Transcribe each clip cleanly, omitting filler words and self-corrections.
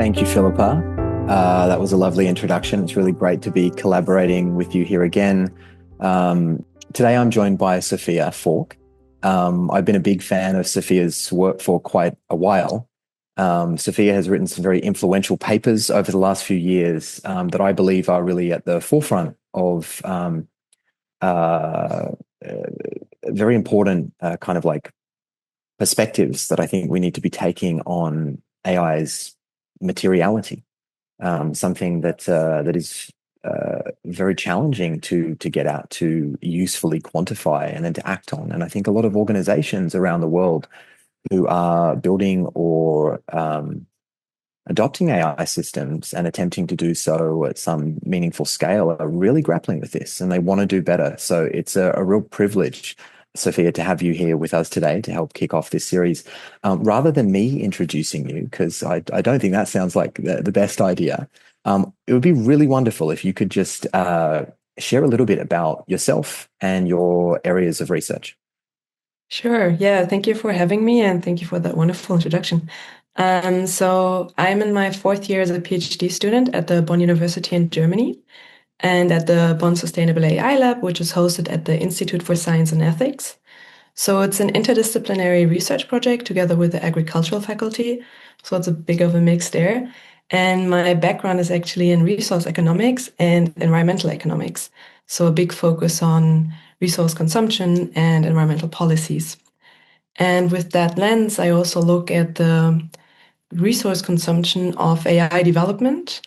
Thank you, Philippa. That was a lovely introduction. It's really great to be collaborating with you here again. Today I'm joined by Sophia Falk. I've been a big fan of Sophia's work for quite a while. Sophia has written some very influential papers over the last few years that I believe are really at the forefront of very important kind of like perspectives that I think we need to be taking on AI's materiality. Something that is very challenging to get out, to usefully quantify and then to act on. And I think a lot of organizations around the world who are building or adopting AI systems and attempting to do so at some meaningful scale are really grappling with this, and they want to do better. So it's a real privilege, Sophia, to have you here with us today to help kick off this series. Rather than me introducing you, because I don't think that sounds like the best idea, it would be really wonderful if you could just share a little bit about yourself and your areas of research. Sure. Yeah. Thank you for having me, and thank you for that wonderful introduction. So I'm in my fourth year as a PhD student at the Bonn University in Germany and at the Bonn Sustainable AI Lab, which is hosted at the Institute for Science and Ethics. So it's an interdisciplinary research project together with the agricultural faculty. So it's a big of a mix there. And my background is actually in resource economics and environmental economics. So a big focus on resource consumption and environmental policies. And with that lens, I also look at the resource consumption of AI development.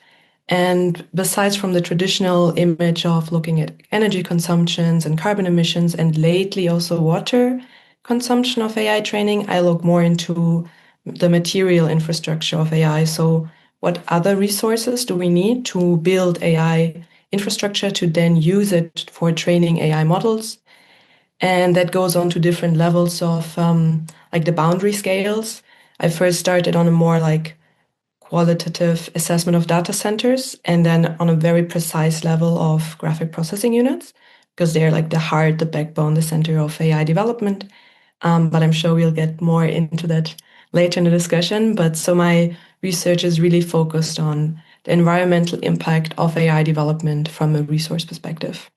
And besides from the traditional image of looking at energy consumptions and carbon emissions, and lately also water consumption of AI training, I look more into the material infrastructure of AI. So what other resources do we need to build AI infrastructure to then use it for training AI models? And that goes on to different levels of like the boundary scales. I first started on a more like qualitative assessment of data centers, and then on a very precise level of graphic processing units, because they're like the heart, the backbone, the center of AI development. But I'm sure we'll get more into that later in the discussion. But so my research is really focused on the environmental impact of AI development from a resource perspective.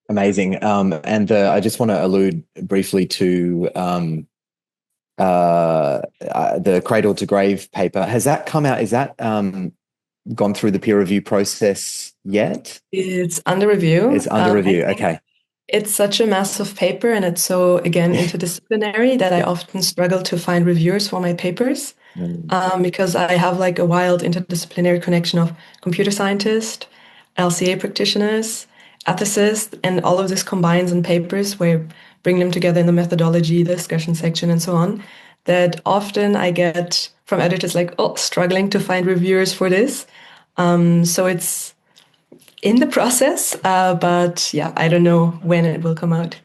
Amazing. And I just want to allude briefly to the cradle to grave paper. Has that come out? Is that gone through the peer review process yet? It's under review. It's under review. Okay. It's such a massive paper, and it's so, again, interdisciplinary that I often struggle to find reviewers for my papers because I have like a wild interdisciplinary connection of computer scientists, LCA practitioners, ethicists, and all of this combines in papers where bring them together in the methodology, the discussion section, and so on. That often I get from editors like, oh, struggling to find reviewers for this. So it's in the process, but yeah, I don't know when it will come out.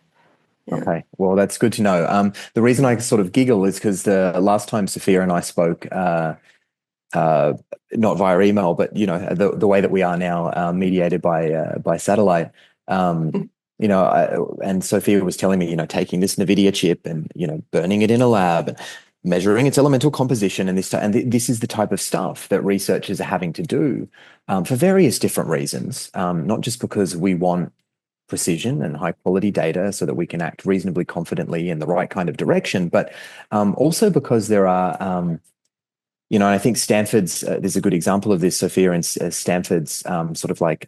Yeah. Okay, well, that's good to know. The reason I sort of giggle is because the last time Sophia and I spoke, not via email, but you know, the way that we are now, mediated by satellite. And Sophia was telling me, taking this NVIDIA chip and burning it in a lab, and measuring its elemental composition, and this is the type of stuff that researchers are having to do for various different reasons, not just because we want precision and high quality data so that we can act reasonably confidently in the right kind of direction, but also because there are, I think Stanford's, there's a good example of this, Sophia, and Stanford's sort of like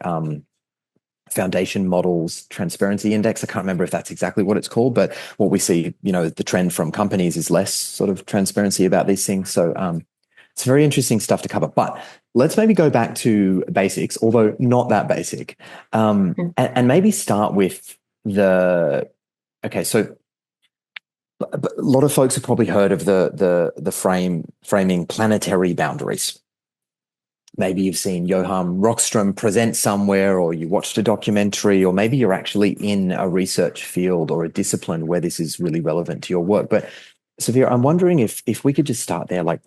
foundation models transparency index. I can't remember if that's exactly what it's called, but what we see, the trend from companies is less sort of transparency about these things. So it's very interesting stuff to cover. But let's maybe go back to basics, although not that basic, and maybe start with okay, so a lot of folks have probably heard of the framing planetary boundaries. Maybe you've seen Johan Rockström present somewhere, or you watched a documentary, or maybe you're actually in a research field or a discipline where this is really relevant to your work. But Sophia, I'm wondering if we could just start there. Like,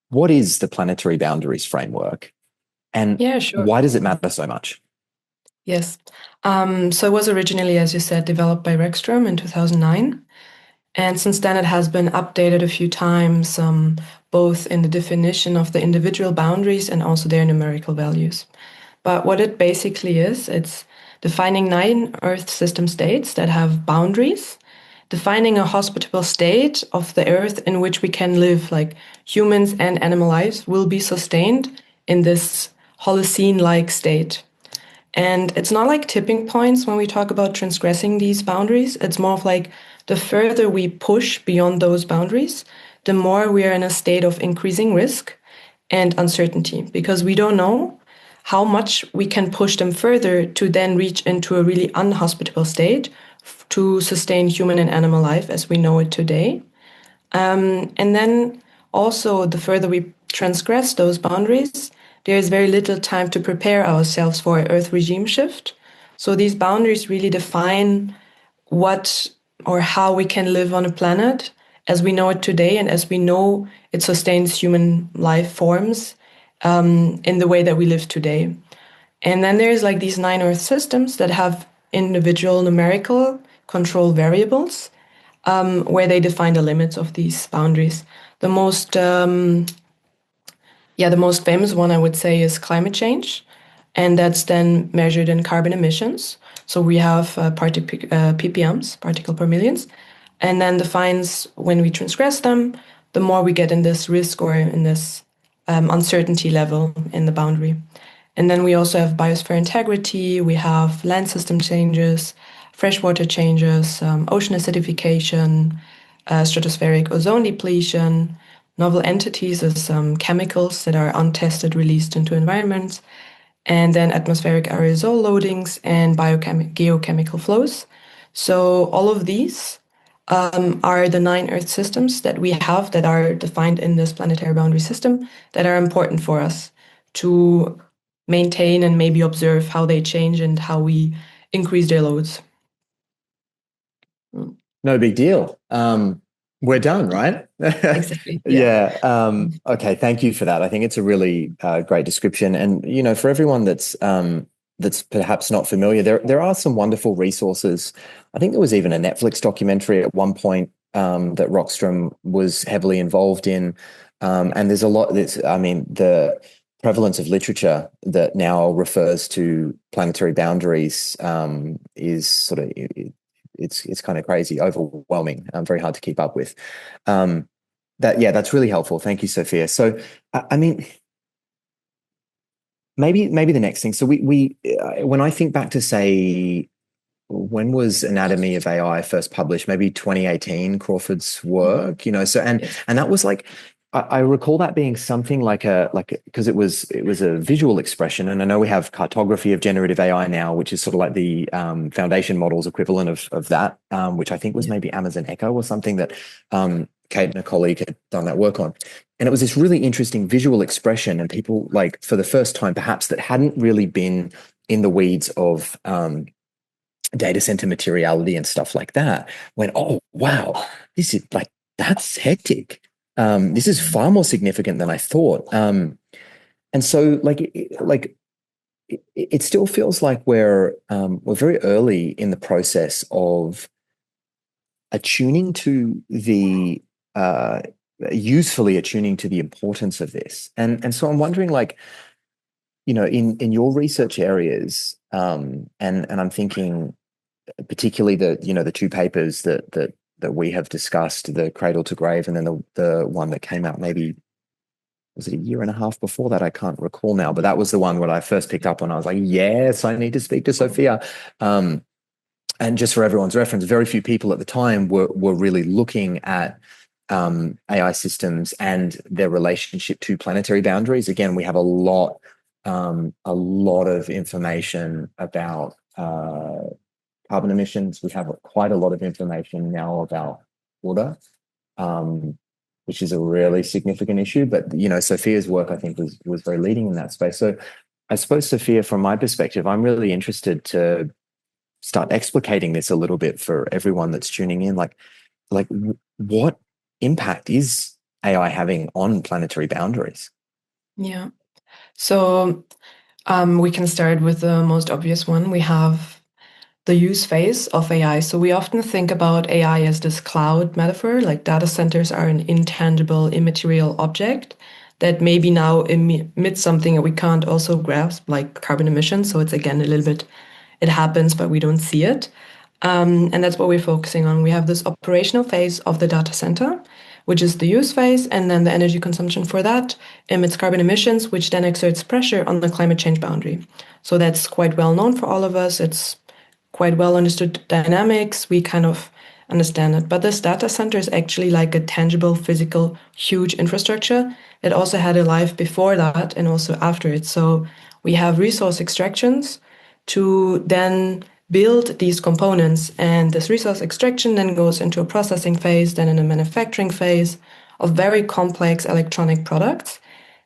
what is the planetary boundaries framework, and Yeah, sure. why does it matter so much? Yes. So it was originally, as you said, developed by Rockström in 2009. And since then, it has been updated a few times both in the definition of the individual boundaries and also their numerical values. But what it basically is, it's defining 9 Earth system states that have boundaries, defining a hospitable state of the Earth in which we can live, like humans and animal lives will be sustained in this Holocene-like state. And it's not like tipping points when we talk about transgressing these boundaries. It's more of like the further we push beyond those boundaries, the more we are in a state of increasing risk and uncertainty, because we don't know how much we can push them further to then reach into a really unhospitable state to sustain human and animal life as we know it today. And then also, the further we transgress those boundaries, there is very little time to prepare ourselves for an Earth regime shift. So these boundaries really define what or how we can live on a planet as we know it today and as we know it sustains human life forms in the way that we live today. And then there's like these 9 Earth systems that have individual numerical control variables where they define the limits of these boundaries. The most, the most famous one I would say is climate change, and that's then measured in carbon emissions. So we have ppms, particle per millions, and then defines when we transgress them, the more we get in this risk or in this uncertainty level in the boundary. And then we also have biosphere integrity, we have land system changes, freshwater changes, ocean acidification, stratospheric ozone depletion, novel entities as chemicals that are untested released into environments, and then atmospheric aerosol loadings and geochemical flows. So all of these are the 9 Earth systems that we have that are defined in this planetary boundary system that are important for us to maintain and maybe observe how they change and how we increase their loads. No big deal. We're done, right? Exactly. Yeah. Okay. Thank you for that. I think it's a really great description. And for everyone that's perhaps not familiar, there are some wonderful resources. I think there was even a Netflix documentary at one point that Rockstrom was heavily involved in. And there's a lot. The prevalence of literature that now refers to planetary boundaries is sort of it's kind of crazy, overwhelming, very hard to keep up with. That's really helpful. Thank you, Sophia. So, I mean, maybe the next thing. So we when I think back to, say, when was Anatomy of AI first published? Maybe 2018, Crawford's work, so, and that was like, I recall that being something like because it was a visual expression. And I know we have cartography of generative AI now, which is sort of like the foundation models equivalent of that, which I think was maybe Amazon Echo or something that Kate and a colleague had done that work on. And it was this really interesting visual expression, and people, like, for the first time, perhaps, that hadn't really been in the weeds of data center materiality and stuff like that, went, oh, wow, this is like, that's hectic. This is far more significant than I thought. And so, it still feels like we're very early in the process of attuning to the usefully attuning to the importance of this. And so I'm wondering, like, in your research areas, and I'm thinking particularly the 2 papers that we have discussed, the Cradle to Grave, and then the one that came out, maybe, was it a year and a half before that? I can't recall now, but that was the one when I first picked up on. I was like, yes, I need to speak to Sophia. And just for everyone's reference, very few people at the time were really looking at AI systems and their relationship to planetary boundaries. Again, we have a lot of information about carbon emissions. We have quite a lot of information now about water, which is a really significant issue. But Sophia's work, I think, was very leading in that space. So I suppose, Sophia, from my perspective, I'm really interested to start explicating this a little bit for everyone that's tuning in. Like what impact is AI having on planetary boundaries? Yeah. So we can start with the most obvious one. We have the use phase of AI. So we often think about AI as this cloud metaphor, like data centers are an intangible, immaterial object that maybe now emits something that we can't also grasp, like carbon emissions. So it's again a little bit, it happens, but we don't see it. And that's what we're focusing on. We have this operational phase of the data center, which is the use phase, and then the energy consumption for that emits carbon emissions, which then exerts pressure on the climate change boundary. So that's quite well known for all of us. It's quite well understood dynamics. We kind of understand it. But this data center is actually like a tangible, physical, huge infrastructure. It also had a life before that and also after it. So we have resource extractions to then build these components. And this resource extraction then goes into a processing phase, then in a manufacturing phase of very complex electronic products.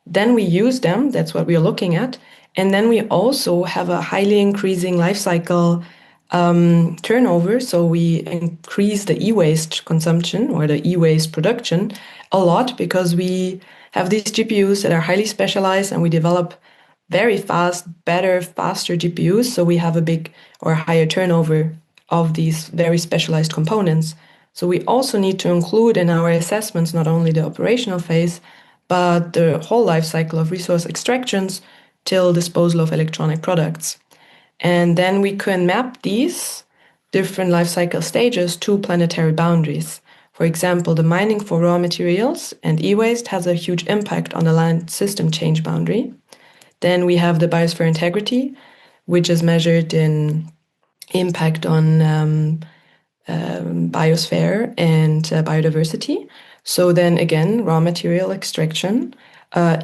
Then we use them, that's what we are looking at. And then we also have a highly increasing life cycle turnover. So we increase the e-waste consumption or the e-waste production a lot because we have these GPUs that are highly specialized and we develop very fast, better, faster GPUs. So we have a big or higher turnover of these very specialized components. So we also need to include in our assessments not only the operational phase, but the whole life cycle of resource extractions till disposal of electronic products. And then we can map these different life cycle stages to planetary boundaries. For example, the mining for raw materials and e-waste has a huge impact on the land system change boundary. Then we have the biosphere integrity, which is measured in impact on biosphere and biodiversity. So then again, raw material extraction,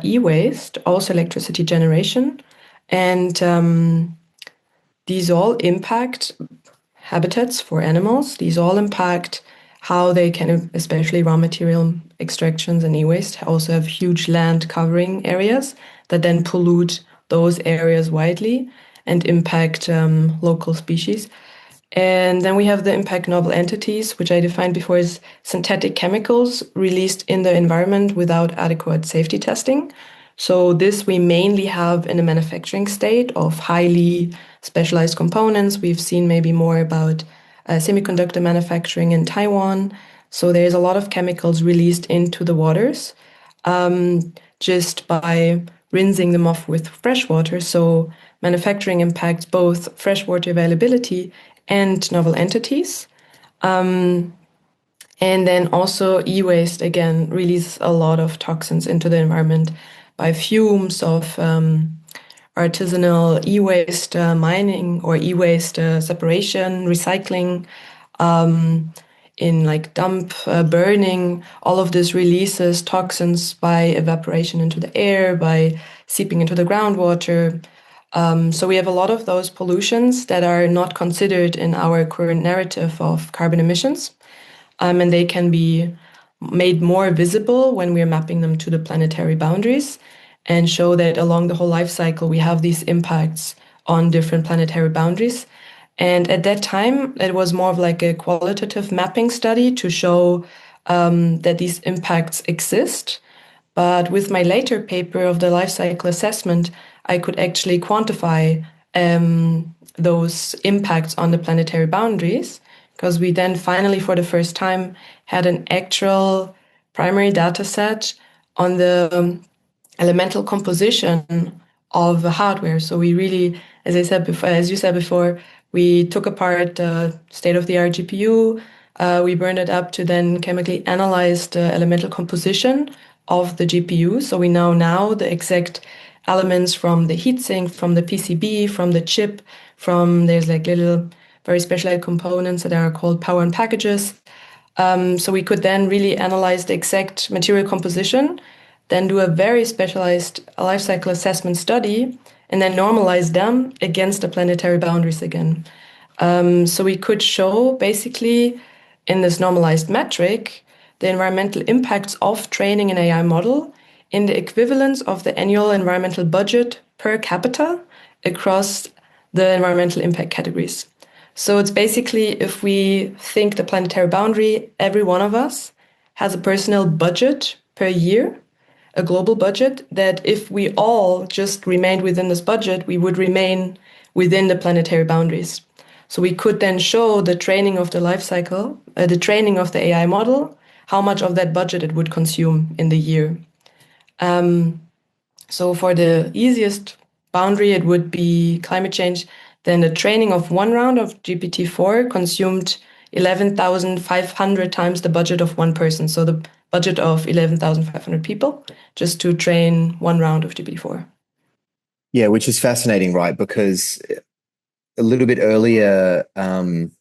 e-waste, also electricity generation, and these all impact habitats for animals. These all impact how they can, especially raw material extractions and e-waste, also have huge land covering areas that then pollute those areas widely and impact local species. And then we have the impact novel entities, which I defined before as synthetic chemicals released in the environment without adequate safety testing. So this we mainly have in the manufacturing state of highly specialized components. We've seen maybe more about semiconductor manufacturing in Taiwan. So there's a lot of chemicals released into the waters just by rinsing them off with fresh water. So manufacturing impacts both freshwater availability and novel entities. And then also e-waste, again, releases a lot of toxins into the environment by fumes of artisanal e-waste mining or e-waste separation, recycling, in like dump burning. All of this releases toxins by evaporation into the air, by seeping into the groundwater. So we have a lot of those pollutions that are not considered in our current narrative of carbon emissions. And they can be made more visible when we're mapping them to the planetary boundaries and show that along the whole life cycle, we have these impacts on different planetary boundaries. And at that time, it was more of like a qualitative mapping study to show that these impacts exist. But with my later paper of the life cycle assessment, I could actually quantify those impacts on the planetary boundaries, because we then finally, for the first time, had an actual primary data set on the elemental composition of the hardware. So we really, as I said before, as you said before, we took apart the state-of-the-art GPU, we burned it up to then chemically analyze the elemental composition of the GPU. So we know now the exact elements from the heatsink, from the PCB, from the chip, from there's like little very specialized components that are called power and packages. So we could then really analyze the exact material composition, then do a very specialized life cycle assessment study, and then normalize them against the planetary boundaries again. So we could show basically in this normalized metric the environmental impacts of training an AI model in the equivalence of the annual environmental budget per capita across the environmental impact categories. So it's basically, if we think the planetary boundary, every one of us has a personal budget per year, a global budget, that if we all just remained within this budget, we would remain within the planetary boundaries. So we could then show the training of the life cycle, the training of the AI model, how much of that budget it would consume in the year. So for the easiest boundary, it would be climate change. Then the training of one round of GPT-4 consumed 11,500 times the budget of one person. So the budget of 11,500 people just to train one round of GPT-4. Yeah, which is fascinating, right? Because a little bit earlier in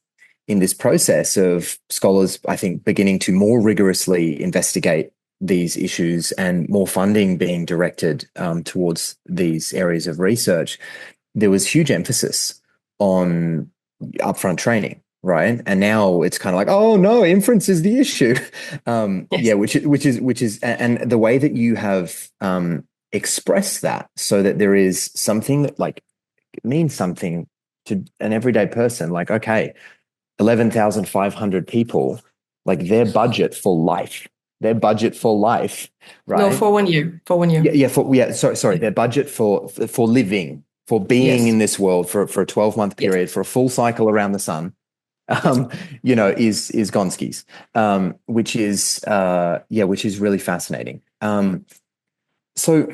this process of scholars, I think, beginning to more rigorously investigate these issues and more funding being directed towards these areas of research, there was huge emphasis on upfront training, right? And now it's kind of like, oh no, inference is the issue. Yes. Yeah, which is, and the way that you have expressed that, so that there is something that like means something to an everyday person, like, okay, 11,500 people, like their budget for life, No, right? for 1 year. For 1 year. Sorry. Their budget for living, for being Yes. in this world for a 12-month Yes. period, for a full cycle around the sun, is Gonski's, which is really fascinating. So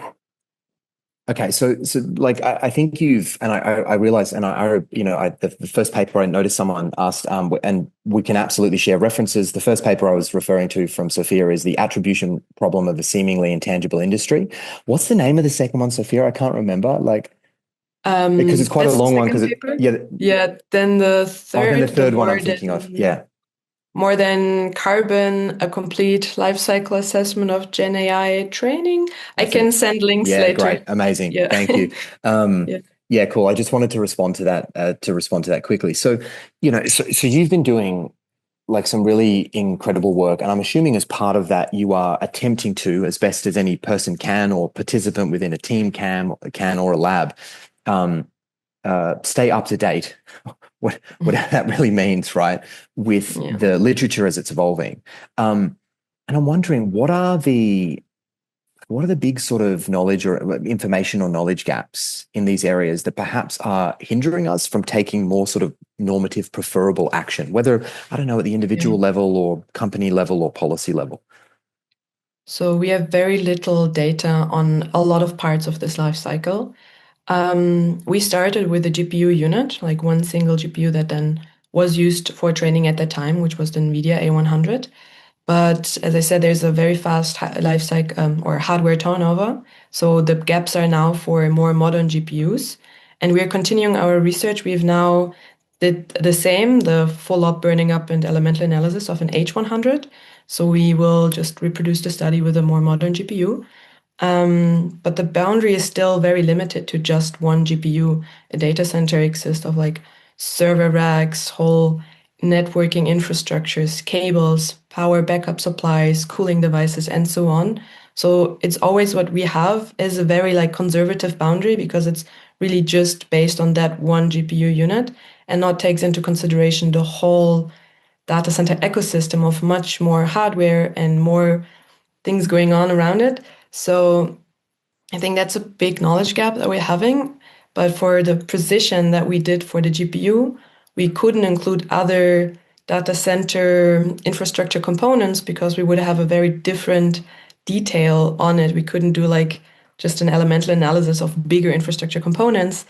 okay, so like I think you've, and I realized, and the first paper I noticed someone asked, and we can absolutely share references. The first paper I was referring to from Sophia is the attribution problem of a seemingly intangible industry. What's the name of the second one, Sophia? I can't remember. Like, because it's quite a That's the long one. second Because paper. yeah. Yeah. Then the Oh, then the third, third one I'm thinking of. Yeah. more than carbon, a complete life cycle assessment of Gen AI training. I That's can it. send links Yeah, later. great, amazing. Yeah. Thank you. Yeah. Yeah, cool. I just wanted to respond to that quickly. So, so you've been doing like some really incredible work, and I'm assuming as part of that, you are attempting to, as best as any person can or participant within a team can or a lab, stay up to date, whatever that really means, right, with Yeah. the literature as it's evolving. And I'm wondering, what are the big sort of knowledge or information or knowledge gaps in these areas that perhaps are hindering us from taking more sort of normative, preferable action, whether, I don't know, at the individual level or company level or policy level? So we have very little data on a lot of parts of this life cycle. We started with a GPU unit, like one single GPU that then was used for training at that time, which was the NVIDIA A100. But as I said, there's a very fast life cycle or hardware turnover. So the gaps are now for more modern GPUs. And we are continuing our research. We've now did the same, the full up burning up and elemental analysis of an H100. So we will just reproduce the study with a more modern GPU. But the boundary is still very limited to just one GPU. A data center exists of like server racks, whole networking infrastructures, cables, power backup supplies, cooling devices, and so on. So it's always what we have is a very like conservative boundary because it's really just based on that one GPU unit and not takes into consideration the whole data center ecosystem of much more hardware and more things going on around it. So I think that's a big knowledge gap that we're having. But for the precision that we did for the GPU, we couldn't include other data center infrastructure components because we would have a very different detail on it. We couldn't do like just an elemental analysis of bigger infrastructure components.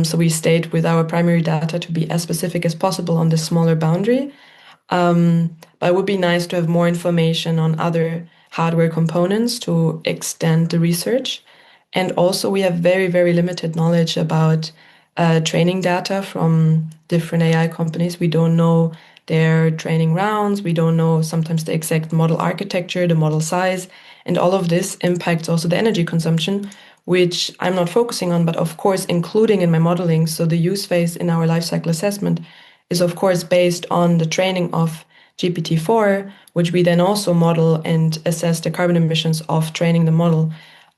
So we stayed with our primary data to be as specific as possible on the smaller boundary. But it would be nice to have more information on other hardware components to extend the research. And also, we have very, very limited knowledge about training data from different AI companies. We don't know their training rounds. We don't know sometimes the exact model architecture, the model size, and all of this impacts also the energy consumption, which I'm not focusing on, but of course, including in my modeling. So the use phase in our life cycle assessment is of course based on the training of GPT-4, which we then also model and assess the carbon emissions of training the model.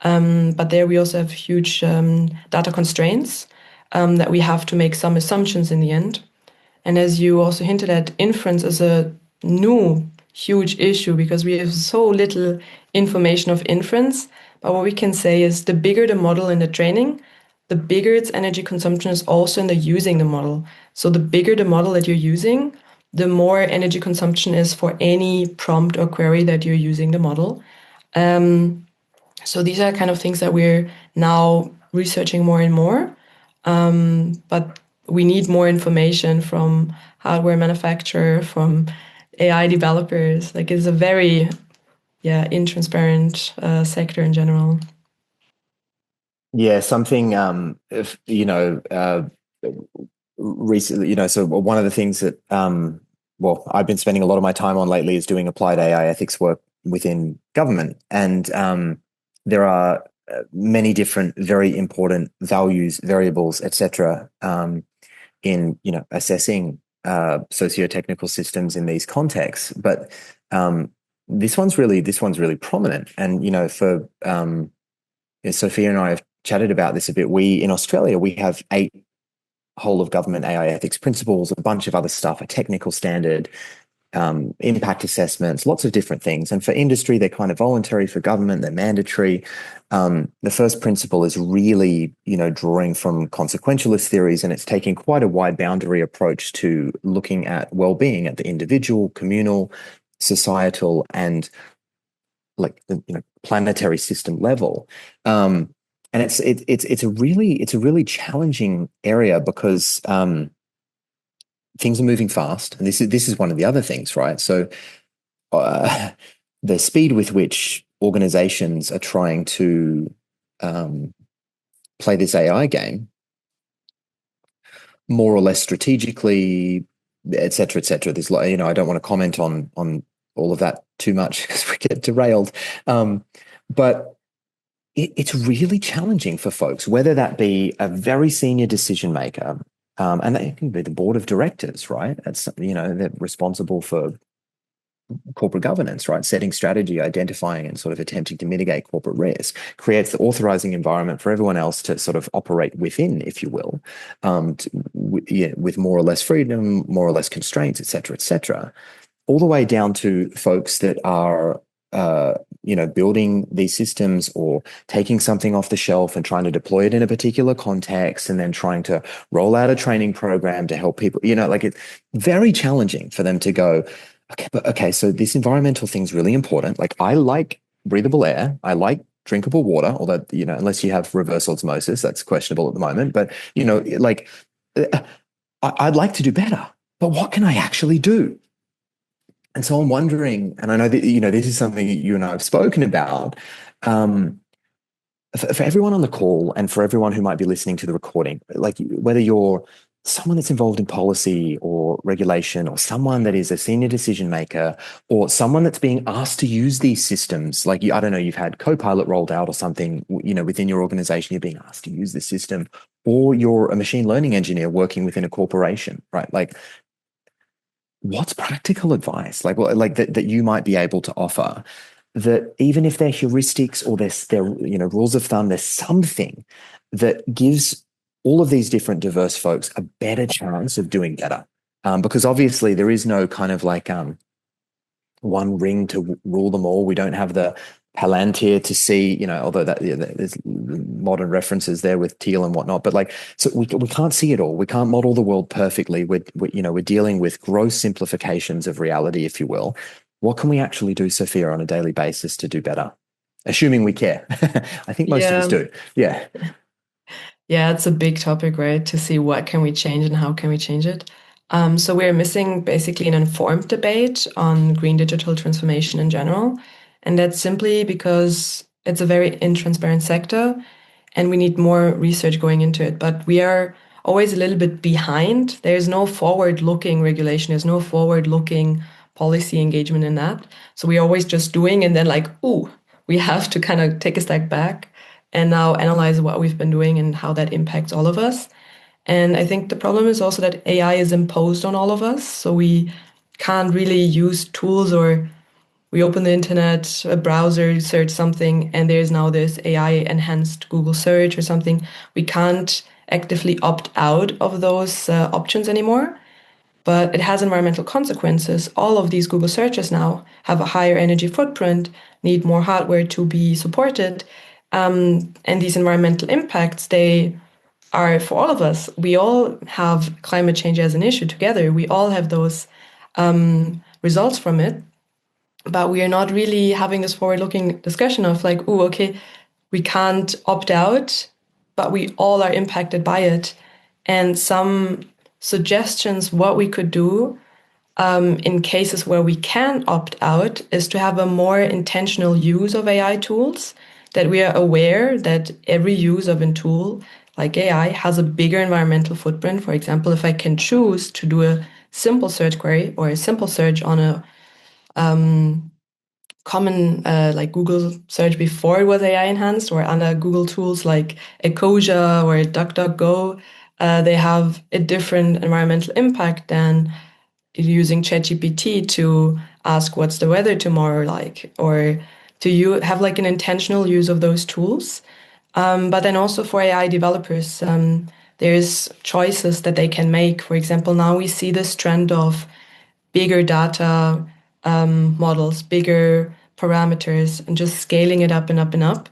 But there we also have huge data constraints that we have to make some assumptions in the end. And as you also hinted at, inference is a new huge issue because we have so little information of inference. But what we can say is the bigger the model in the training, the bigger its energy consumption is also in the using the model. So the bigger the model that you're using, the more energy consumption is for any prompt or query that you're using the model. So these are kind of things that we're now researching more and more. But we need more information from hardware manufacturer, from AI developers. Like it's a very, intransparent sector in general. Yeah, something if recently, so one of the things that well, I've been spending a lot of my time on lately is doing applied AI ethics work within government, and there are many different very important values, variables, etc. In assessing socio-technical systems in these contexts, but this one's really prominent, and for Sophia and I have chatted about this a bit. We in Australia we have 8 whole of government AI ethics principles, a bunch of other stuff, a technical standard, impact assessments, lots of different things. And for industry, they're kind of voluntary. For government, they're mandatory. The first principle is really, drawing from consequentialist theories, and it's taking quite a wide boundary approach to looking at well-being at the individual, communal, societal, and planetary system level. And it's a really challenging area because things are moving fast, and this is one of the other things, right? So the speed with which organizations are trying to play this AI game, more or less strategically, et cetera, et cetera. There's I don't want to comment on all of that too much because we get derailed. But it's really challenging for folks, whether that be a very senior decision maker, and that can be the board of directors, right? That's they're responsible for corporate governance, right? Setting strategy, identifying and sort of attempting to mitigate corporate risk, creates the authorizing environment for everyone else to sort of operate within, if you will, with more or less freedom, more or less constraints, et cetera, all the way down to folks that are building these systems or taking something off the shelf and trying to deploy it in a particular context and then trying to roll out a training program to help people, it's very challenging for them to go, okay, so this environmental thing's really important. Like I like breathable air. I like drinkable water, although, unless you have reverse osmosis, that's questionable at the moment. But, I'd like to do better, but what can I actually do? And so I'm wondering, and I know that, this is something you and I have spoken about, for everyone on the call and for everyone who might be listening to the recording, like whether you're someone that's involved in policy or regulation, or someone that is a senior decision maker, or someone that's being asked to use these systems, like I don't know, you've had Copilot rolled out or something, within your organization, you're being asked to use this system, or you're a machine learning engineer working within a corporation, right? Like, what's practical advice that you might be able to offer, that even if they're heuristics or they're rules of thumb, there's something that gives all of these different diverse folks a better chance of doing better, because obviously there is no kind of one ring to rule them all. We don't have the Palantir to see, although there's modern references there with teal and whatnot, but so we can't see it all. We can't model the world perfectly. We're dealing with gross simplifications of reality, if you will. What can we actually do, Sophia, on a daily basis to do better? Assuming we care. I think most of us do. Yeah. Yeah, it's a big topic, right? To see what can we change and how can we change it. So we're missing basically an informed debate on green digital transformation in general. And that's simply because it's a very intransparent sector and we need more research going into it. But we are always a little bit behind. There's no forward-looking regulation. There's no forward-looking policy engagement in that. So we're always just doing and then ooh, we have to kind of take a step back and now analyze what we've been doing and how that impacts all of us. And I think the problem is also that AI is imposed on all of us. So we can't really use tools, or we open the internet, a browser, search something, and there's now this AI enhanced Google search or something. We can't actively opt out of those options anymore. But it has environmental consequences. All of these Google searches now have a higher energy footprint, need more hardware to be supported. And these environmental impacts, they are for all of us. We all have climate change as an issue together. We all have those results from it, but we are not really having this forward-looking discussion of like, oh, okay, we can't opt out, but we all are impacted by it. And some suggestions what we could do in cases where we can opt out is to have a more intentional use of AI tools, that we are aware that every use of a tool like AI has a bigger environmental footprint. For example, if I can choose to do a simple search query or a simple search on a common like Google search before it was AI enhanced, or other Google tools like Ecosia or DuckDuckGo, they have a different environmental impact than using ChatGPT to ask what's the weather tomorrow like, or to you have like an intentional use of those tools. But then also for AI developers, there's choices that they can make. For example, now we see this trend of bigger data models, bigger parameters, and just scaling it up and up and up.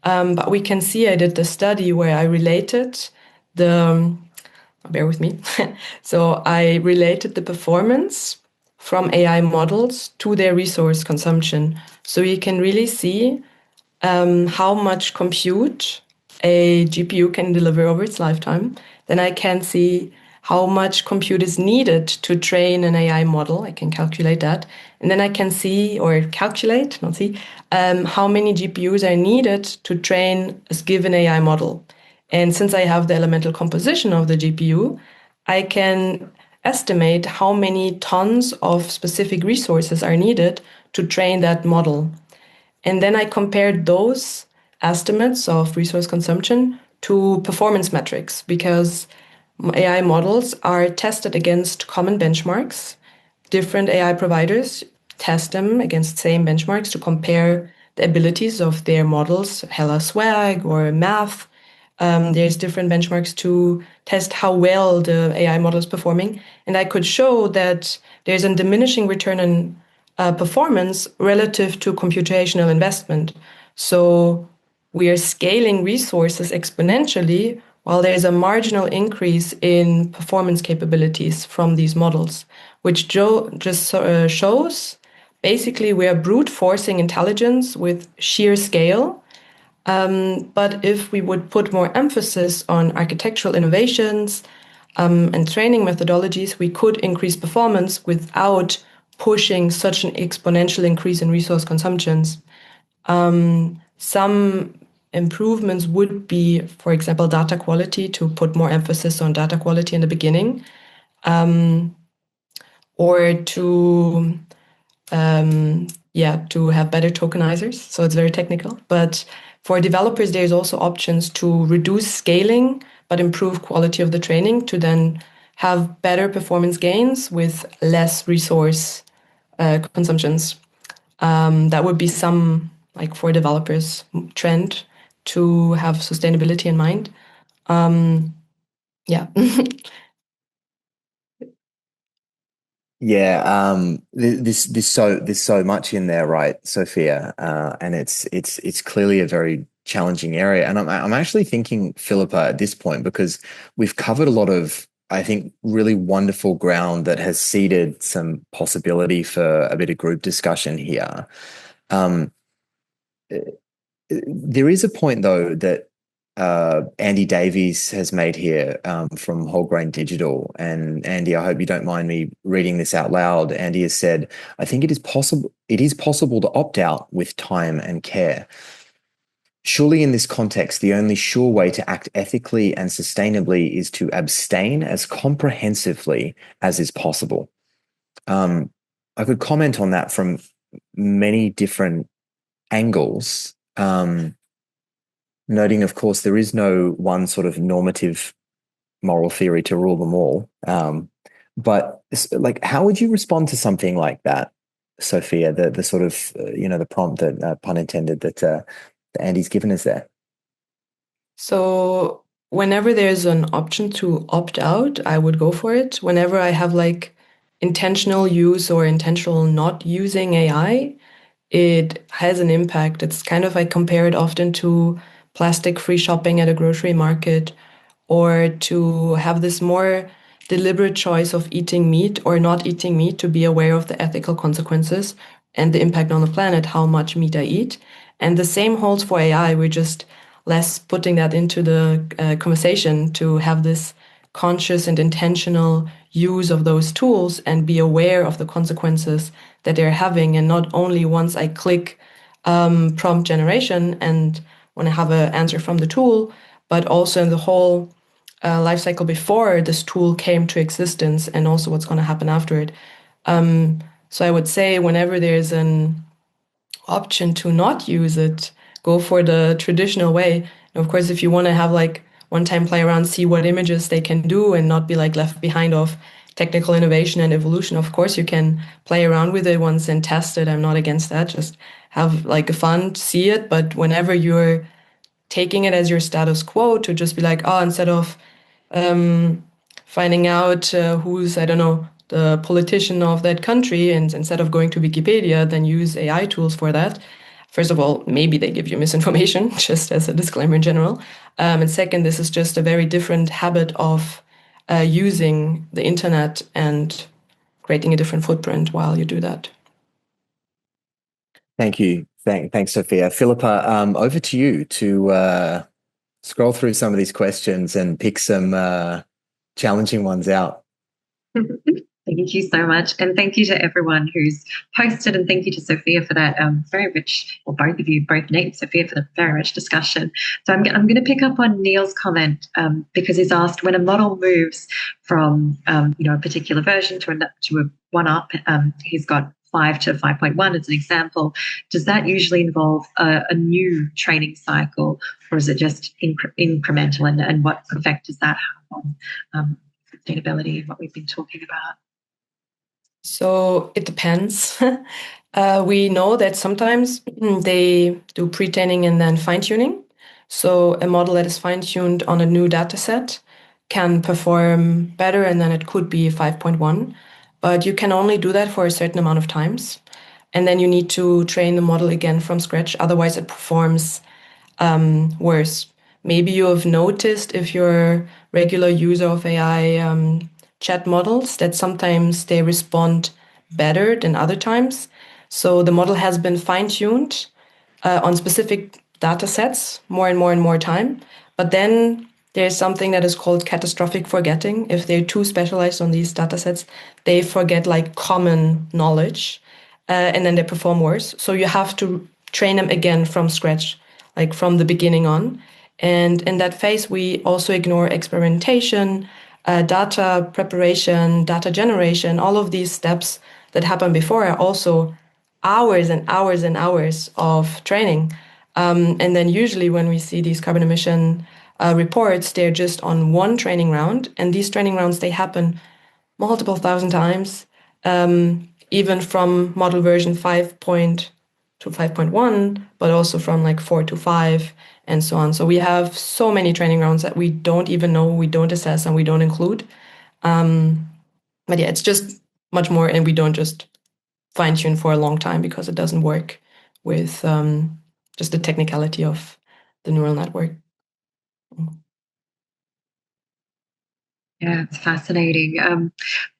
But we can see I did the study where I related the, bear with me. So I related the performance from AI models to their resource consumption. So you can really see how much compute a GPU can deliver over its lifetime. Then I can see how much compute is needed to train an AI model. I can calculate that. And then I can see, or calculate, not see, how many GPUs are needed to train a given AI model. And since I have the elemental composition of the GPU, I can estimate how many tons of specific resources are needed to train that model. And then I compared those estimates of resource consumption to performance metrics, because AI models are tested against common benchmarks. Different AI providers test them against same benchmarks to compare the abilities of their models, Hella Swag or Math. There's different benchmarks to test how well the AI model is performing. And I could show that there's a diminishing return on performance relative to computational investment. So we are scaling resources exponentially while there's a marginal increase in performance capabilities from these models, which just shows basically we are brute forcing intelligence with sheer scale. But if we would put more emphasis on architectural innovations and training methodologies, we could increase performance without pushing such an exponential increase in resource consumptions. Some improvements would be, for example, data quality, to put more emphasis on data quality in the beginning, or to to have better tokenizers. So it's very technical. But for developers, there's also options to reduce scaling, but improve quality of the training to then have better performance gains with less resource consumptions. That would be some, like for developers, trend to have sustainability in mind. Yeah. Yeah, there's so much in there, right, Sophia? And it's clearly a very challenging area. And I'm actually thinking, Philippa, at this point, because we've covered a lot of, I think, really wonderful ground that has seeded some possibility for a bit of group discussion here. Um, there is a point though that Andy Davies has made here from Whole Grain Digital. And Andy, I hope you don't mind me reading this out loud. Andy has said, I think it is possible to opt out with time and care. Surely in this context, the only sure way to act ethically and sustainably is to abstain as comprehensively as is possible. I could comment on that from many different angles. Noting, of course, there is no one sort of normative moral theory to rule them all. But like, how would you respond to something like that, Sophia? The sort of the prompt that pun intended that Andy's given us there. So whenever there's an option to opt out, I would go for it. Whenever I have like intentional use or intentional not using AI, it has an impact. It's kind of, I compare it often to plastic free shopping at a grocery market, or to have this more deliberate choice of eating meat or not eating meat, to be aware of the ethical consequences and the impact on the planet, how much meat I eat. And the same holds for AI. We're just less putting that into the conversation to have this conscious and intentional use of those tools and be aware of the consequences that they're having. And not only once I click prompt generation and when I have an answer from the tool, but also in the whole life cycle before this tool came to existence and also what's going to happen after it. So I would say whenever there's an option to not use it, go for the traditional way. And of course, if you want to have like one time play around, see what images they can do and not be like left behind of technical innovation and evolution, of course you can play around with it once and test it. I'm not against that. Just have like a fun, see it. But whenever you're taking it as your status quo, to just be like, oh, instead of finding out who's, I don't know, the politician of that country, and instead of going to Wikipedia, then use AI tools for that. First of all, maybe they give you misinformation, just as a disclaimer in general. And second, this is just a very different habit of using the internet and creating a different footprint while you do that. Thank you. Thanks, Sophia. Philippa, over to you to scroll through some of these questions and pick some challenging ones out. Thank you so much. And thank you to everyone who's posted, and thank you to Sophia for that very rich, or both of you, both Nate and Sophia, for the very rich discussion. So I'm going to pick up on Neil's comment because he's asked, when a model moves from a particular version to a one-up, he's got 5 to 5.1 as an example, does that usually involve a new training cycle, or is it just incremental, and what effect does that have on sustainability and what we've been talking about? So it depends. We know that sometimes they do pre-training and then fine-tuning. So a model that is fine-tuned on a new data set can perform better, and then it could be 5.1. But you can only do that for a certain amount of times. And then you need to train the model again from scratch. Otherwise, it performs worse. Maybe you have noticed, if you're a regular user of AI chat models, that sometimes they respond better than other times. So the model has been fine-tuned on specific data sets more and more and more time. But then there's something that is called catastrophic forgetting. If they're too specialized on these data sets, they forget like common knowledge, and then they perform worse. So you have to train them again from scratch, like from the beginning on. And in that phase, we also ignore experimentation, data preparation, data generation. All of these steps that happen before are also hours and hours and hours of training. And then usually when we see these carbon emission reports, they're just on one training round. And these training rounds, they happen multiple thousand times, even from model version 5 to 5.1, but also from like 4 to 5 and so on. So we have so many training rounds that we don't even know, we don't assess, and we don't include. But yeah, it's just much more, and we don't just fine tune for a long time because it doesn't work with just the technicality of the neural network. Yeah, it's fascinating.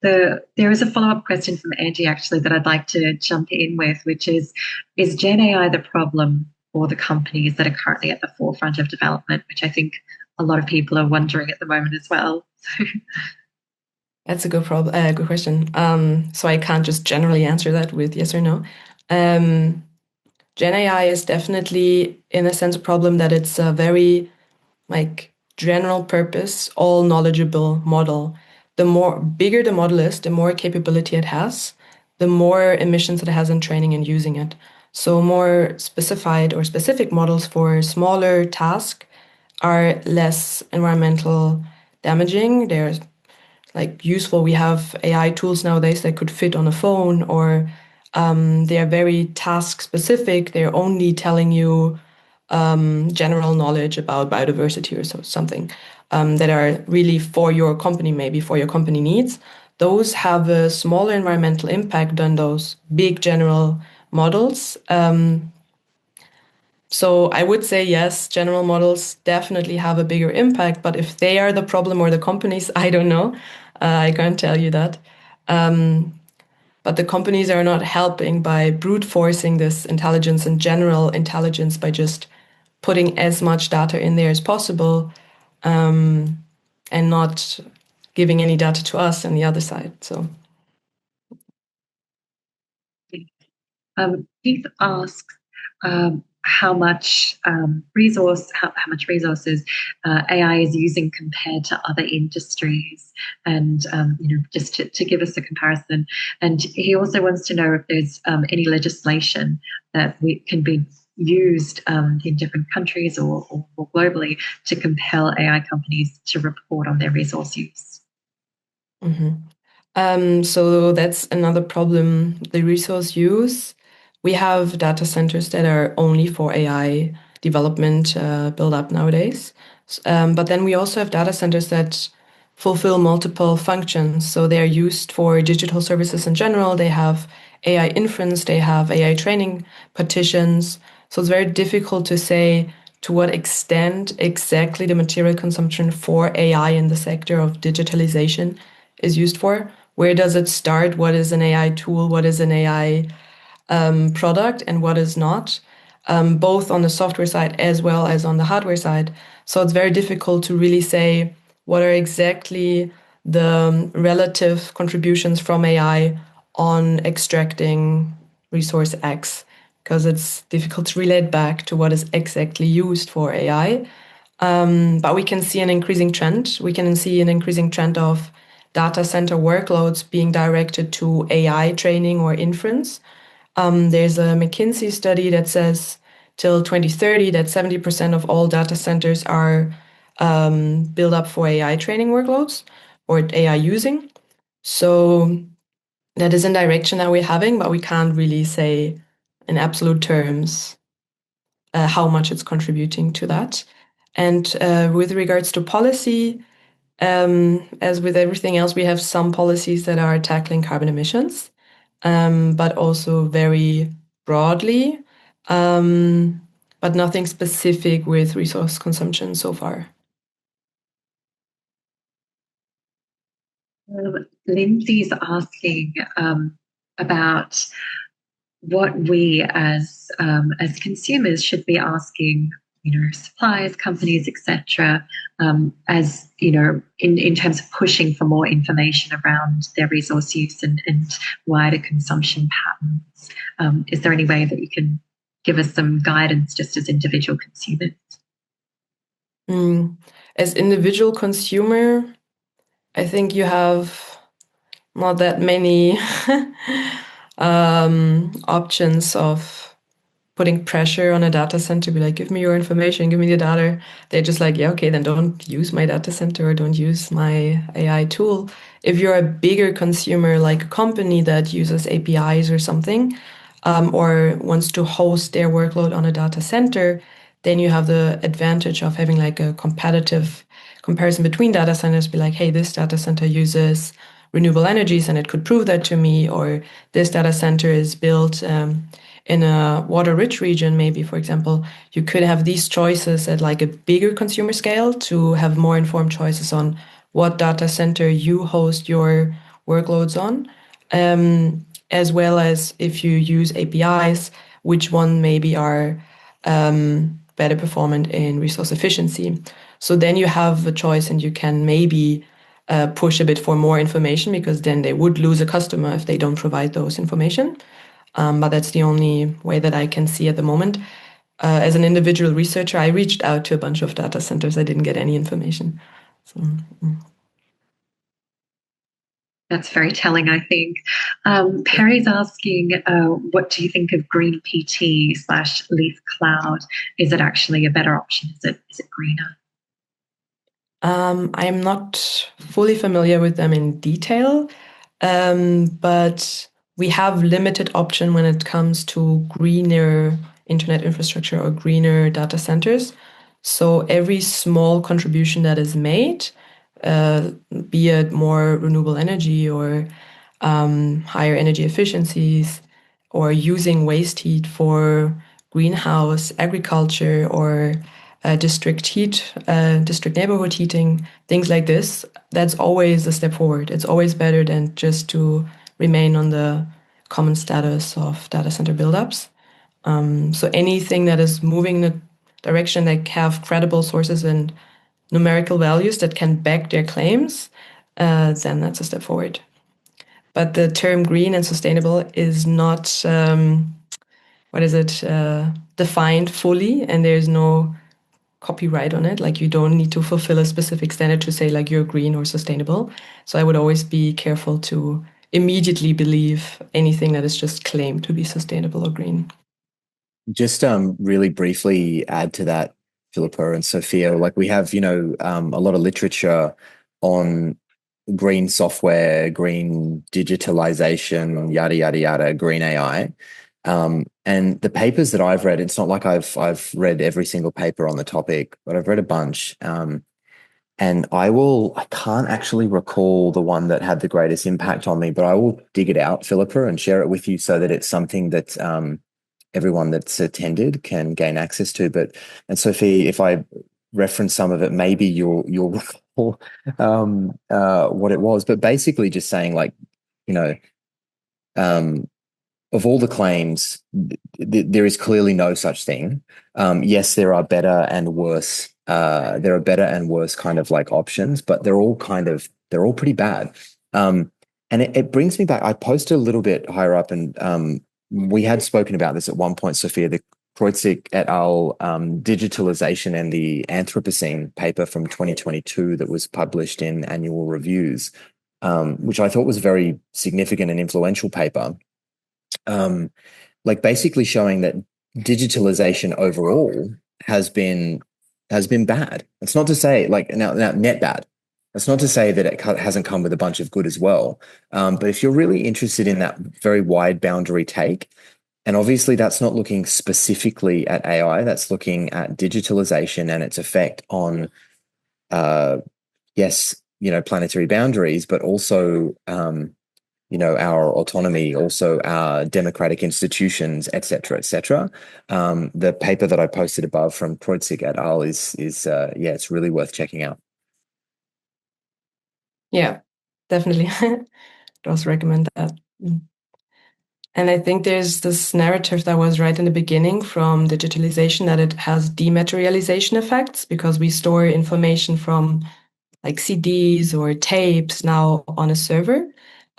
There is a follow-up question from Angie, actually, that I'd like to jump in with, which is Gen AI the problem for the companies that are currently at the forefront of development, which I think a lot of people are wondering at the moment as well. That's a good question. So I can't just generally answer that with yes or no. Gen AI is definitely, in a sense, a problem that it's a very like general purpose, all knowledgeable model. The more bigger the model is, the more capability it has, the more emissions it has in training and using it. So more specified or specific models for smaller tasks are less environmental damaging. They're like useful. We have AI tools nowadays that could fit on a phone, or they are very task specific. They're only telling you general knowledge about biodiversity or something that are really for your company, maybe for your company needs. Those have a smaller environmental impact than those big general models. So I would say yes, general models definitely have a bigger impact, but if they are the problem or the companies, I don't know. I can't tell you that. But the companies are not helping by brute forcing this intelligence and general intelligence by just putting as much data in there as possible, and not giving any data to us on the other side. So Keith asks how much how much resources AI is using compared to other industries, and just to give us a comparison. And he also wants to know if there's any legislation that can be used in different countries or globally to compel AI companies to report on their resource use. So that's another problem, the resource use. We have data centers that are only for AI development build up nowadays. But then we also have data centers that fulfill multiple functions. So they are used for digital services in general. They have AI inference, they have AI training partitions. So it's very difficult to say to what extent exactly the material consumption for AI in the sector of digitalization is used for. Where does it start? What is an AI tool? What is an AI product and what is not? Both on the software side as well as on the hardware side. So it's very difficult to really say what are exactly the relative contributions from AI on extracting resource X, because it's difficult to relate back to what is exactly used for AI. But we can see an increasing trend. We can see an increasing trend of data center workloads being directed to AI training or inference. There's a McKinsey study that says till 2030 that 70% of all data centers are built up for AI training workloads or AI using. So that is a direction that we're having, but we can't really say in absolute terms how much it's contributing to that. And with regards to policy, as with everything else, we have some policies that are tackling carbon emissions, but also very broadly, but nothing specific with resource consumption so far. Lindsay's asking about what we as consumers should be asking, suppliers, companies, etc., as in terms of pushing for more information around their resource use and wider consumption patterns. Is there any way that you can give us some guidance just as individual consumers? As individual consumer, I think you have not that many options of putting pressure on a data center, be like, give me your information, give me the data. They're just like, yeah, okay, then don't use my data center or don't use my AI tool. If you're a bigger consumer, like a company that uses APIs or something, or wants to host their workload on a data center, then you have the advantage of having like a competitive comparison between data centers, be like, hey, this data center uses renewable energies and it could prove that to me, or this data center is built in a water-rich region, maybe, for example. You could have these choices at like a bigger consumer scale to have more informed choices on what data center you host your workloads on, as well as if you use APIs, which one maybe are better performant in resource efficiency. So then you have a choice and you can maybe push a bit for more information, because then they would lose a customer if they don't provide those information. But that's the only way that I can see at the moment. As an individual researcher, I reached out to a bunch of data centers. I didn't get any information. So, That's very telling, I think. Perry's asking, what do you think of green PT / Leaf Cloud? Is it actually a better option? Is it greener? I'm not fully familiar with them in detail, but we have limited option when it comes to greener internet infrastructure or greener data centers. So every small contribution that is made, be it more renewable energy or higher energy efficiencies or using waste heat for greenhouse agriculture or district neighborhood heating, things like this, that's always a step forward. It's always better than just to remain on the common status of data center buildups. So anything that is moving in the direction that have credible sources and numerical values that can back their claims, then that's a step forward. But the term green and sustainable is not, defined fully, and there's no copyright on it. Like, you don't need to fulfill a specific standard to say like you're green or sustainable. So I would always be careful to immediately believe anything that is just claimed to be sustainable or green. Just really briefly add to that, Philippa and Sophia, like we have, a lot of literature on green software, green digitalization, yada, yada, yada, green AI. And the papers that I've read, it's not like I've read every single paper on the topic, but I've read a bunch. And I can't actually recall the one that had the greatest impact on me, but I will dig it out, Philippa, and share it with you so that it's something that everyone that's attended can gain access to. And Sophie, if I reference some of it, maybe you'll recall what it was. But basically, just saying, like, of all the claims, there is clearly no such thing. Yes, there are better and worse. There are better and worse kind of like options, but they're all pretty bad. And it brings me back. I posted a little bit higher up, and we had spoken about this at one point, Sophia, the Kreutzig et al. Digitalization and the Anthropocene paper from 2022 that was published in Annual Reviews, which I thought was a very significant and influential paper. Like basically showing that digitalization overall has been bad. It's not to say like now net bad. That's not to say that it hasn't come with a bunch of good as well. But if you're really interested in that very wide boundary take, and obviously that's not looking specifically at AI, that's looking at digitalization and its effect on, yes, planetary boundaries, but also, our autonomy, also our democratic institutions, et cetera, et cetera. The paper that I posted above from Kreutzig et al. is it's really worth checking out. Yeah, definitely. I'd also recommend that. And I think there's this narrative that was right in the beginning from digitalization that it has dematerialization effects because we store information from like CDs or tapes now on a server,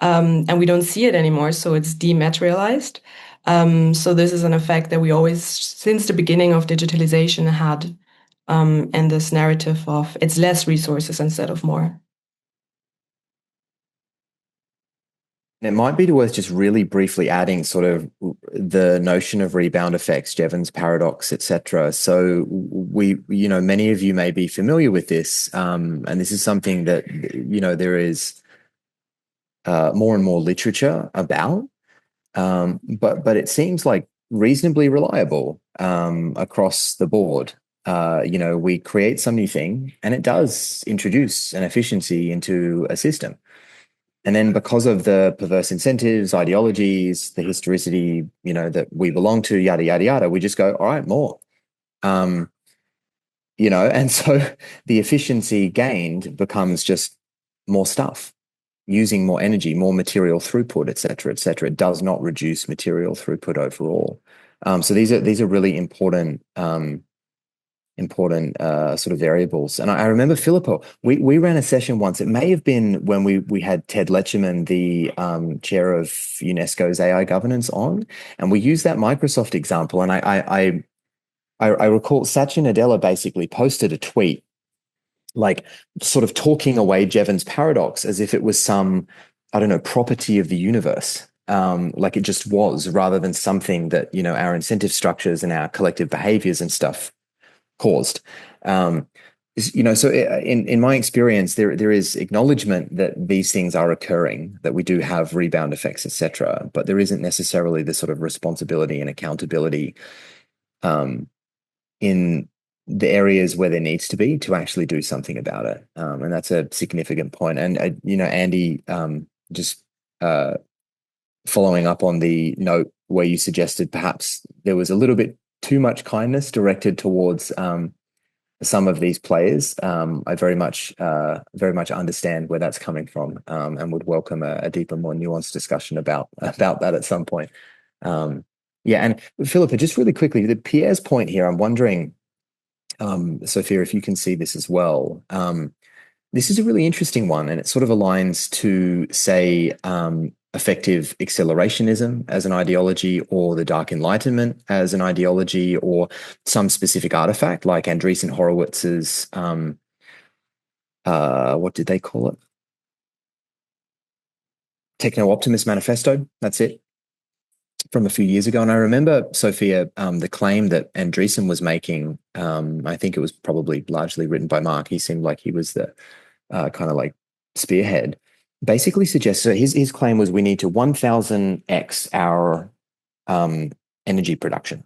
and we don't see it anymore, so it's dematerialized. So this is an effect that we always, since the beginning of digitalization, had, and this narrative of it's less resources instead of more. It might be worth just really briefly adding sort of the notion of rebound effects, Jevons paradox, etc. So many of you may be familiar with this, and this is something that there is more and more literature about, but it seems like reasonably reliable across the board. We create some new thing, and it does introduce an efficiency into a system. And then because of the perverse incentives, ideologies, the historicity, that we belong to, yada, yada, yada, we just go, all right, more. And so the efficiency gained becomes just more stuff, using more energy, more material throughput, et cetera, et cetera. It does not reduce material throughput overall. So these are really important sort of variables. And I remember, Filippo, we ran a session once. It may have been when we had Ted Lecherman, the chair of UNESCO's AI governance, on, and we used that Microsoft example. And I recall Satya Nadella basically posted a tweet, like sort of talking away Jevons paradox as if it was some, I don't know, property of the universe. Like it just was, rather than something that, our incentive structures and our collective behaviors and stuff caused. So in my experience, there is acknowledgement that these things are occurring, that we do have rebound effects, etc., but there isn't necessarily the sort of responsibility and accountability in the areas where there needs to be to actually do something about it. And that's a significant point. And Andy, just following up on the note where you suggested perhaps there was a little bit too much kindness directed towards some of these players. I very much understand where that's coming from, and would welcome a deeper, more nuanced discussion about that at some point. Yeah, and Philippa, just really quickly, the Pierre's point here, I'm wondering, Sophia, if you can see this as well. This is a really interesting one, and it sort of aligns to, say, effective accelerationism as an ideology, or the Dark Enlightenment as an ideology, or some specific artifact like Andreessen Horowitz's, what did they call it? Techno-Optimist Manifesto. That's it, from a few years ago. And I remember, Sophia, the claim that Andreessen was making, I think it was probably largely written by Mark. He seemed like he was the kind of like spearhead. Basically suggests, so his claim was we need to 1000x our energy production.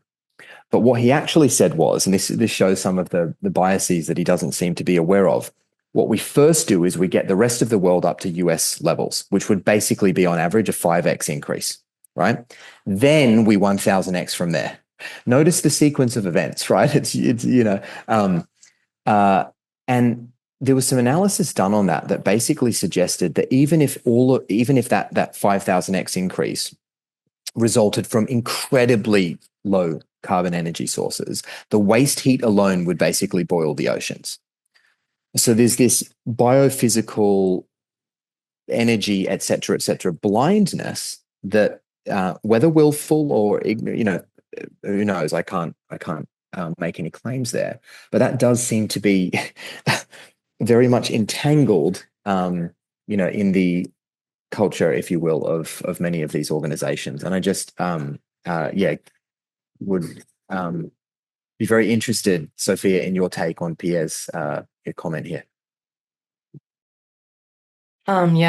But what he actually said was, and this shows some of the biases that he doesn't seem to be aware of, what we first do is we get the rest of the world up to US levels, which would basically be on average a 5x increase, right? Then we 1000x from there. Notice the sequence of events, right? It's and there was some analysis done on that basically suggested that even if that 5000x increase resulted from incredibly low carbon energy sources, the waste heat alone would basically boil the oceans. So there's this biophysical energy, et cetera, blindness that whether willful or ignorant, who knows? I can't make any claims there, but that does seem to be very much entangled, in the culture, if you will, of many of these organizations. And I just, would be very interested, Sophia, in your take on Pierre's comment here.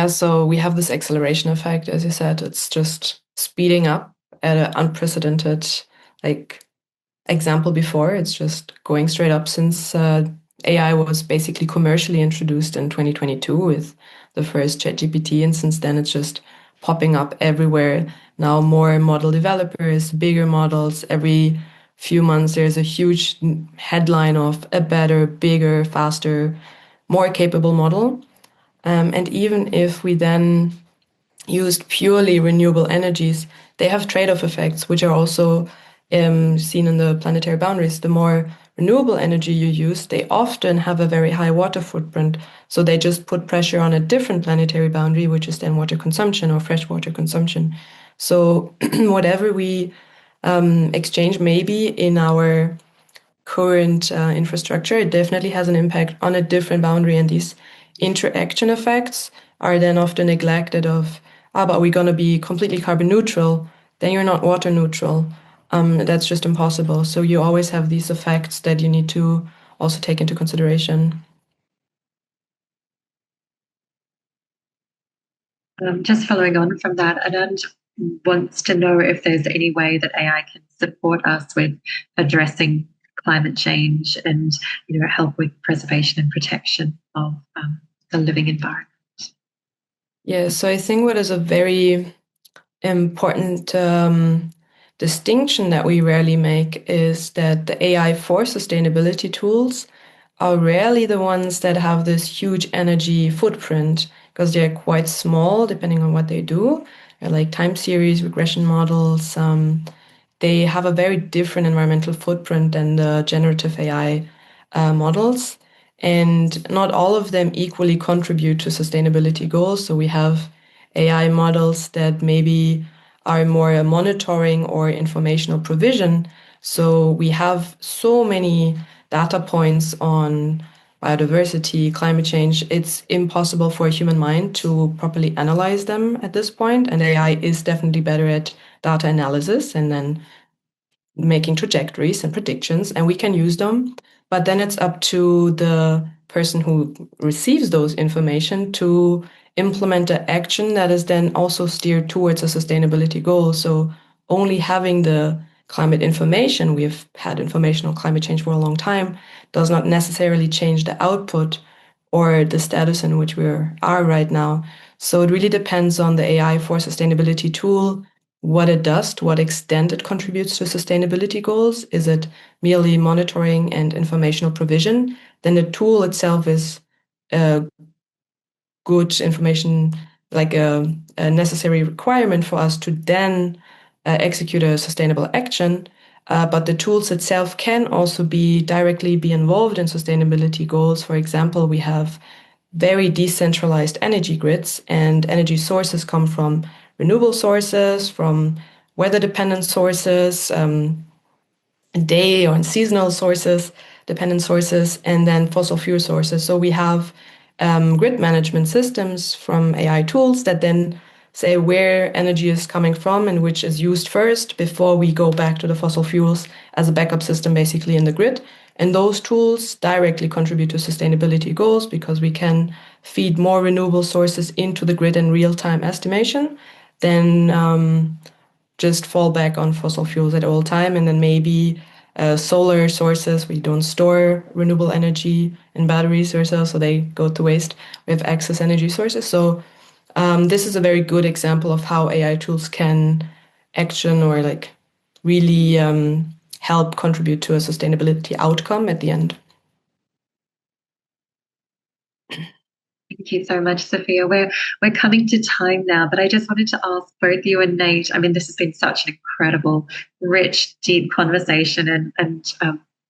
So we have this acceleration effect, as you said. It's just speeding up at an unprecedented, example before. It's just going straight up since AI was basically commercially introduced in 2022 with the first ChatGPT, and since then it's just popping up everywhere. Now more model developers, bigger models. Every few months there's a huge headline of a better, bigger, faster, more capable model. And even if we then used purely renewable energies, they have trade-off effects, which are also seen in the planetary boundaries. The more renewable energy you use, they often have a very high water footprint. So they just put pressure on a different planetary boundary, which is then water consumption or freshwater consumption. So whatever we exchange maybe in our current infrastructure, it definitely has an impact on a different boundary. And these interaction effects are then often neglected of, but we're going to be completely carbon neutral. Then you're not water neutral. That's just impossible. So you always have these effects that you need to also take into consideration. Just following on from that, Anand wants to know if there's any way that AI can support us with addressing climate change and help with preservation and protection of the living environment. Yeah, so I think what is a very important distinction that we rarely make is that the AI for sustainability tools are rarely the ones that have this huge energy footprint, because they're quite small depending on what they do. They're like time series regression models. They have a very different environmental footprint than the generative AI models. And not all of them equally contribute to sustainability goals. So we have AI models that maybe are more a monitoring or informational provision. So we have so many data points on biodiversity, climate change. It's impossible for a human mind to properly analyze them at this point. And AI is definitely better at data analysis and then making trajectories and predictions, and we can use them. But then it's up to the person who receives those information to implement the action that is then also steered towards a sustainability goal. So only having the climate information, we've had information on climate change for a long time, does not necessarily change the output or the status in which we are right now. So it really depends on the AI for sustainability tool, what it does, to what extent it contributes to sustainability goals, is it merely monitoring and informational provision, then the tool itself is good information, like a necessary requirement for us to then execute a sustainable action. But the tools itself can also directly be involved in sustainability goals. For example, we have very decentralized energy grids, and energy sources come from renewable sources, from weather-dependent sources, day or seasonal sources, dependent sources, and then fossil fuel sources. So we have grid management systems from AI tools that then say where energy is coming from and which is used first before we go back to the fossil fuels as a backup system basically in the grid. And those tools directly contribute to sustainability goals because we can feed more renewable sources into the grid in real-time estimation than just fall back on fossil fuels at all time. And then maybe solar sources, we don't store renewable energy in batteries or so they go to waste. We have excess energy sources. So this is a very good example of how AI tools can action or like really help contribute to a sustainability outcome at the end. Thank you so much, Sophia. We're coming to time now, but I just wanted to ask both you and Nate. I mean, this has been such an incredible, rich, deep conversation, and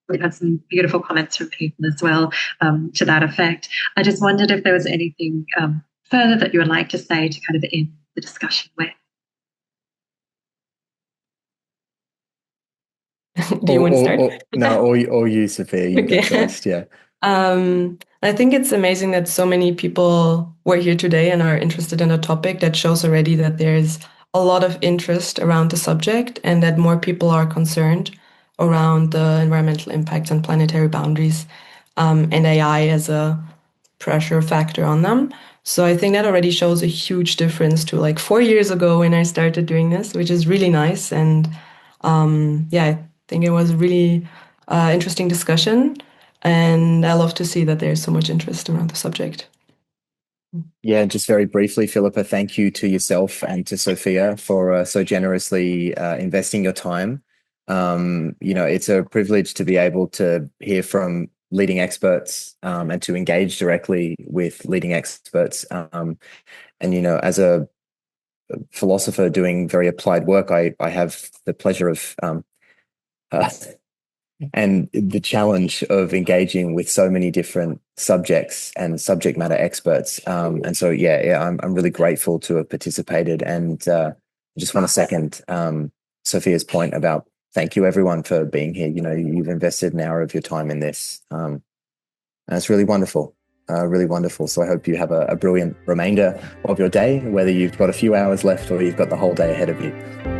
we've had some beautiful comments from people as well to that effect. I just wondered if there was anything further that you would like to say to kind of end the discussion with. Do you want to start? No, or you, Sophia. You go first. Yeah. I think it's amazing that so many people were here today and are interested in the topic. That shows already that there's a lot of interest around the subject and that more people are concerned around the environmental impacts and planetary boundaries, and AI as a pressure factor on them. So I think that already shows a huge difference to like 4 years ago when I started doing this, which is really nice. And I think it was a really interesting discussion. And I love to see that there's so much interest around the subject. Yeah, just very briefly, Philippa, thank you to yourself and to Sophia for so generously investing your time. It's a privilege to be able to hear from leading experts and to engage directly with leading experts. As a philosopher doing very applied work, I have the pleasure of and the challenge of engaging with so many different subjects and subject matter experts. And so, I'm really grateful to have participated. And I just want to second Sophia's point about thank you, everyone, for being here. You've invested an hour of your time in this. And it's really wonderful, really wonderful. So I hope you have a brilliant remainder of your day, whether you've got a few hours left or you've got the whole day ahead of you.